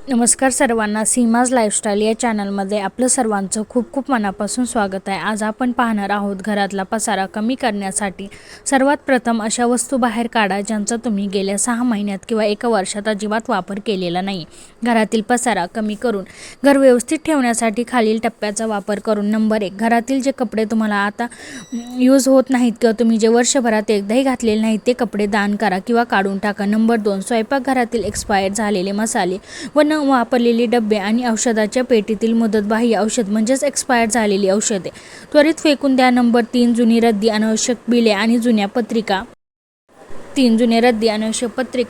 नमस्कार सर्वांना, सीमाज लाईफस्टाईल या चॅनलमध्ये आपलं सर्वांचं खूप खूप मनापासून स्वागत आहे। आज आपण पाहणार आहोत घरातला पसारा कमी करण्यासाठी सर्वात प्रथम अशा वस्तू बाहेर काढा ज्यांचा तुम्ही गेल्या 6 महिन्यात किंवा 1 वर्षात अजिबात वापर केलेला नाही। घरातील पसारा कमी करून घर व्यवस्थित ठेवण्यासाठी खालील टप्प्याचा वापर करून नंबर 1, घरातील जे कपडे तुम्हाला आता यूज होत नाहीत किंवा तुम्ही जे वर्षभरात एकदाही घातलेले नाहीत ते कपडे दान करा किंवा काढून टाका। नंबर 2, स्वयंपाकघरातील एक्सपायर झालेले मसाले व न वापरलेले डबे आणि औषधाच्या पेटीतील मुदतबाह्य औषध म्हणजेच एक्सपायर झालेली औषधे त्वरित फेकून द्या। नंबर 3, जुनी रद्दी अनावश्यक बिले आणि जुन्या पत्रिका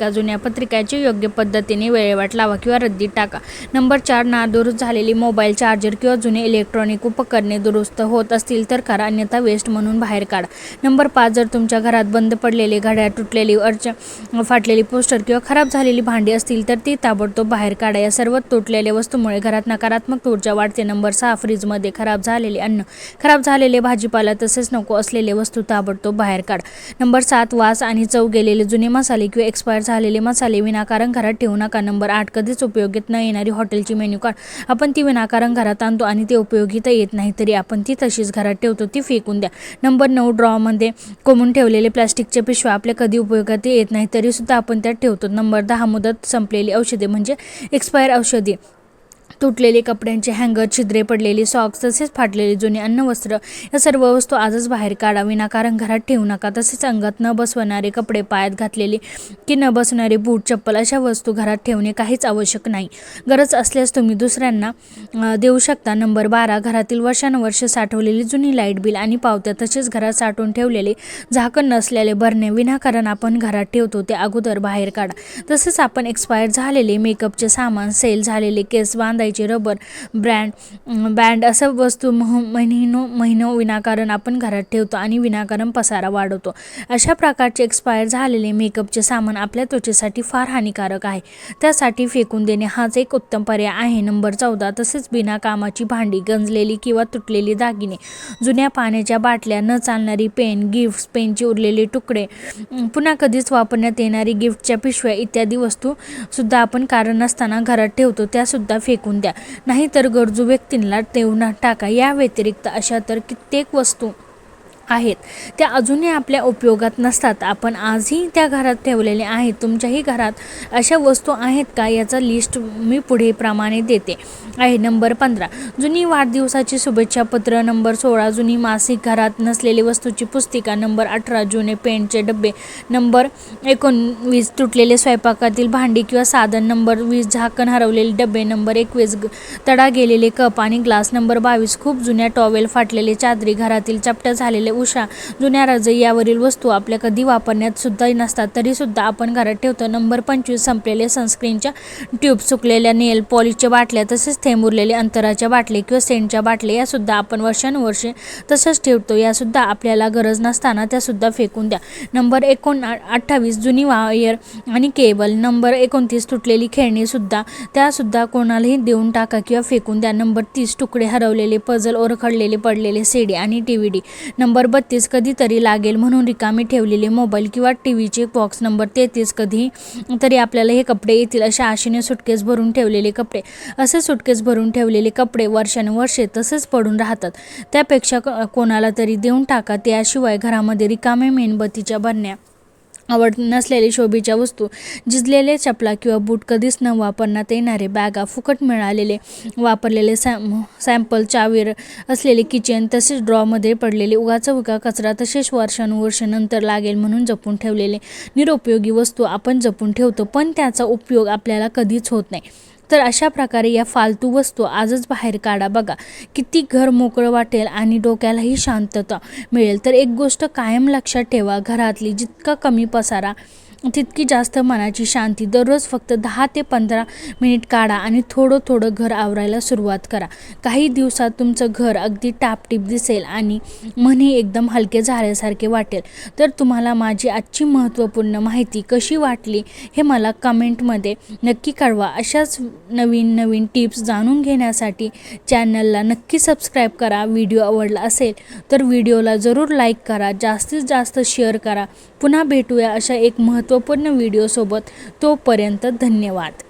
जुन्या पत्रिकाची योग्य पद्धतीने विल्हेवाट लावा किंवा रद्दीत टाका। नंबर 4, नादुरुस्त झालेली मोबाईल, चार्जर किंवा जुने इलेक्ट्रॉनिक उपकरणे दुरुस्त होत असतील तर करा, अन्यथा वेस्ट म्हणून बाहेर काढा। नंबर 5, जर तुमच्या घरात बंद पडलेले घड्याळ, तुटलेली फाटलेली पोस्टर किंवा खराब झालेली भांडी असतील तर ती ताबडतोब बाहेर काढा। या सर्व तुटलेल्या वस्तूमुळे घरात नकारात्मक ऊर्जा वाढते। नंबर 6, फ्रीजमध्ये खराब झालेले अन्न, खराब झालेले भाजीपाला तसेच नको असलेले वस्तू ताबडतोब बाहेर काढा। नंबर 7, वास आणि चव गेलेले जुने मसाले किंवा एक्सपायर झालेले मसाले विनाकारण घरात ठेवू नका। नंबर 8, कधीच उपयोगीत न येणारी हॉटेलची मेन्यू कार्ड आपण ती विनाकारण घरात आणतो आणि ते उपयोगीत येत नाही तरी आपण ती तशीच घरात ठेवतो, ती फेकून द्या। नंबर 9, ड्रॉमध्ये कोंबून ठेवलेले प्लास्टिकचे पिशव्या आपल्या कधी उपयोगात येत नाही तरी सुद्धा आपण त्यात ठेवतो। नंबर 10, मुदत संपलेली औषधे म्हणजे एक्सपायर औषधे, तुटलेले कपड्यांचे हँगर, छिद्रे पडलेली सॉक्स तसेच फाटलेले जुने अन्न वस्त्र या सर्व वस्तू आजच बाहेर काढा, विनाकारण घरात ठेवू नका। तसेच अंगात न बसवणारे कपडे, पायात घातलेले की न बसणारे बूट, चप्पल अशा वस्तू घरात ठेवणे काहीच आवश्यक नाही। गरज असल्यास तुम्ही दुसऱ्यांना देऊ शकता। नंबर 12, घरातील वर्षानुवर्षे साठवलेली जुनी लाईट बिल आणि पावत्या तसेच घरात साठवून ठेवलेले झाकण नसलेले बरणे विनाकारण आपण घरात ठेवतो ते अगोदर बाहेर काढा। तसेच आपण एक्सपायर झालेले मेकअपचे सामान, सेल झालेले केस बांधायचे रबर बँड अशा वस्तू महिनो विनाकारण आपण घरात ठेवतो आणि विनाकारण पसारा वाढवतो। अशा प्रकारचे एक्सपायर झालेले मेकअपचे सामान आपल्या त्वचेसाठी फार हानिकारक आहे, त्यासाठी फेकून देणे हाच एक उत्तम पर्याय आहे। नंबर 14, तसेच बिना कामाची भांडी, गंजलेली किंवा तुटलेली दागिने, जुन्या पाण्याच्या बाटल्या, न चालणारी पेन, गिफ्ट्स, पेनचे उरलेले तुकडे, पुन्हा कधीच वापरण्यात येणारी गिफ्टच्या पिशव्या इत्यादी वस्तू सुद्धा आपण कारण नसताना घरात ठेवतो त्या सुद्धा फेकून द्या, नाहीतर गरजू व्यक्तींना देऊन टाका। या व्यतिरिक्त अशा तर कित्येक वस्तू आहेत त्या अजूनही आपल्या उपयोगात नसतात, आपण आजही त्या घरात ठेवलेले आहेत। तुमच्याही घरात अशा वस्तू आहेत का याचा लिस्ट मी पुढे प्रमाणे देते आहे। नंबर 15, जुनी वाढदिवसाची शुभेच्छा पत्र। नंबर 16, जुनी मासिक, घरात नसलेली वस्तूची पुस्तिका। नंबर 18, जुने पेंटचे डबे। नंबर 19, तुटलेले स्वयंपाकातील भांडी किंवा साधन। नंबर 20, झाकण हरवलेले डबे। नंबर 21, तडा गेलेले कप आणि ग्लास। नंबर 22, खूप जुन्या टॉवेल, फाटलेले चादरी, घरातील चपट्या झालेले उषा, जुन्या रजाई यावरील वस्तू आपल्या कधी वापरण्यात सुद्धा नसतात तरी सुद्धा आपण घरात ठेवतो। नंबर 25, संपलेले सनस्क्रीनच्या ट्यूब, सुकलेल्या नेल पॉलिशच्या बाटल्या तसेच थेंब उरलेले अंतराच्या बाटले किंवा सेंटच्या बाटल्या या सुद्धा आपण वर्षानुवर्षे तसंच ठेवतो, या सुद्धा आपल्याला गरज नसताना त्या सुद्धा फेकून द्या। नंबर 28, जुनी वायर आणि केबल। नंबर 29, तुटलेली खेळणी सुद्धा त्या सुद्धा कोणालाही देऊन टाका किंवा फेकून द्या। नंबर 30, तुकडे हरवलेले पझल, ओरखडलेले पडलेले सीडी आणि DVD। नंबर 32, कधीतरी लागेल म्हणून रिकामी ठेवलेले मोबाईल किंवा टीव्हीचे बॉक्स। नंबर 33, कधी तरी आपल्याला हे कपडे येतील अशा आशेने सुटकेस भरून ठेवलेले कपडे। असे सुटकेस भरून ठेवलेले कपडे वर्षानुवर्षे तसेच पडून राहतात, त्यापेक्षा कोणाला तरी देऊन टाका। त्याशिवाय घरामध्ये रिकामे मेणबत्तीच्या बरण्या, आवड नसलेली शोभेच्या वस्तू, झिजलेले चपला किंवा बूट, कधीच न वापरण्यात येणारे बॅगा, फुकट मिळालेले वापरलेले सॅम्पल, चावीर असलेले किचन तसेच ड्रॉमध्ये पडलेले उगा कचरा, तसेच वर्षानुवर्षे नंतर लागेल म्हणून जपून ठेवलेले निरुपयोगी वस्तू आपण जपून ठेवतो पण त्याचा उपयोग आपल्याला कधीच होत नाही। तर अशा प्रकारे या फालतू वस्तू आजच बाहेर काढा, बघा किती घर मोकळं वाटेल आणि डोक्यालाही शांतता मिळेल। तर एक गोष्ट कायम लक्षात ठेवा, घरातली जितका कमी पसारा तितकी जास्त मनाची शांती। दररोज फक्त 10 ते 15 मिनिट काढा आणि थोडं घर आवरायला सुरुवात करा। काही दिवसात तुमचं घर अगदी टापटीप दिसेल आणि मनही एकदम हलके झाल्यासारखे वाटेल। तर तुम्हाला माझी आजची महत्त्वपूर्ण माहिती कशी वाटली हे मला कमेंटमध्ये नक्की कळवा। अशाच नवीन टिप्स जाणून घेण्यासाठी चॅनलला नक्की सबस्क्राईब करा। व्हिडिओ आवडला असेल तर व्हिडिओला जरूर लाईक करा, जास्तीत जास्त शेअर करा। पुन्हा भेटूया अशा एक महत्त्वपूर्ण व्हिडिओसोबत, तोपर्यंत धन्यवाद।